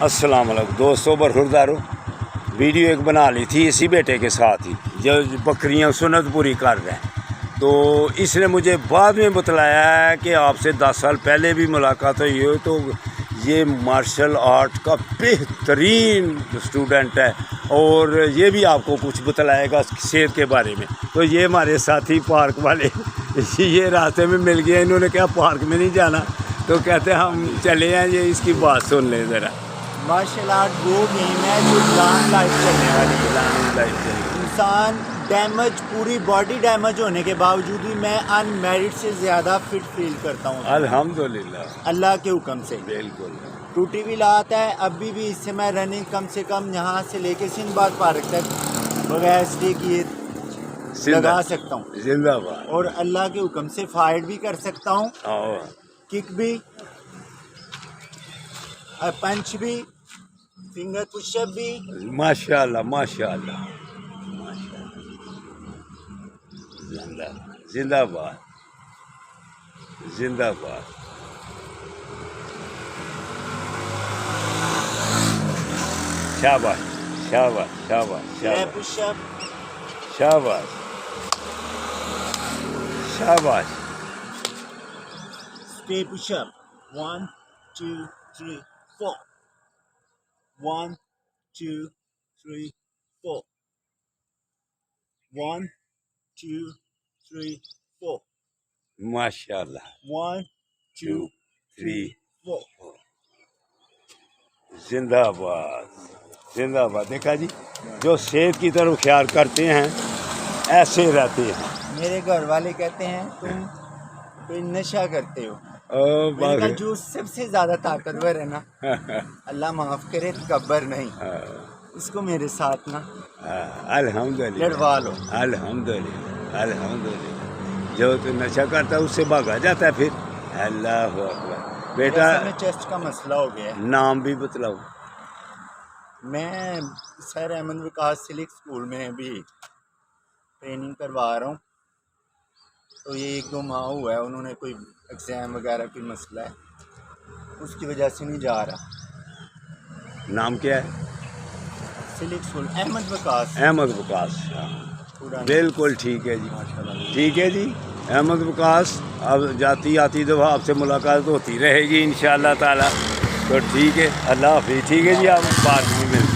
السلام علیکم دوستوں، برخوردارو ویڈیو ایک بنا لی تھی اسی بیٹے کے ساتھ ہی جو بکریاں سنت پوری کر رہے ہیں، تو اس نے مجھے بعد میں بتلایا ہے کہ آپ سے 10 سال پہلے بھی ملاقات ہوئی ہو، تو یہ مارشل آرٹ کا بہترین اسٹوڈنٹ ہے اور یہ بھی آپ کو کچھ بتلائے گا صحت کے بارے میں۔ تو یہ ہمارے ساتھی پارک والے یہ راستے میں مل گیا، انہوں نے کہا پارک میں نہیں جانا، تو کہتے ہیں ہم چلے ہیں، یہ اس کی بات سن لیں ذرا۔ مارشل آرٹ وہ گیم ہے جو لانگ لائف چلنے والی ہے۔ انسان ڈیمیج، پوری باڈی ڈیمیج ہونے کے باوجود بھی میں ان میرڈ سے زیادہ فٹ فیل کرتا ہوں الحمدللہ، اللہ کے حکم سے۔ بالکل ٹوٹی بھی لات ہے، ابھی بھی اس سے میں رننگ کم سے کم یہاں سے لے کے سندھ باد پارک تک بغیر اسٹے کیے لگا سکتا ہوں، زندہ باد، اور اللہ کے حکم سے فائٹ بھی کر سکتا ہوں، کک بھی، پنچ بھی، فنگر پش اپ بھی۔ ماشاء اللہ ماشاء اللہ، زندہ باد زندہ باد۔ شاباش شاباش شاباش شاباش پش اپ، شاباش شاباش۔ اسٹے پش اپ، 1 2 3 4، 1 2 3 4، 1 2 3 4، ماشاء اللہ، 1 2 3 4۔ زندہ باد زندہ باد۔ دیکھا جی، جو صحت کی طرف خیال کرتے ہیں ایسے رہتے ہیں۔ میرے گھر والے کہتے ہیں تم کوئی نشہ کرتے ہو، میں نے کہا جو سب سے زیادہ طاقتور ہے نا، اللہ معاف کرے، تکبر نہیں، اس کو میرے ساتھ نا الحمدللہ لڑوا لو۔ الحمدللہ الحمدللہ، جو تو نشہ کرتا ہے اس سے بھاگا جاتا ہے پھر۔ اللہ اکبر۔ بیٹا میں چیسٹ کا مسئلہ ہو گیا ہے۔ نام بھی بتلاؤ۔ میں سر احمد وکاس سلک اسکول میں ابھی ٹریننگ کروا رہا ہوں، تو یہ 1-2 ماہ ہوا ہے، انہوں نے کوئی ایگزام وغیرہ کوئی مسئلہ ہے، اس کی وجہ سے نہیں جا رہا۔ نام کیا ہے؟ سلک اسکول، احمد وکاس۔ احمد وکاس، بالکل ٹھیک ہے جی، ٹھیک ہے جی احمد وکاس۔ اب جاتی آتی دفعہ آپ سے ملاقات ہوتی رہے گی انشاءاللہ تعالی، تو ٹھیک ہے، اللہ حافظ۔ ٹھیک ہے جی، آپ بات میں ملتے ہیں۔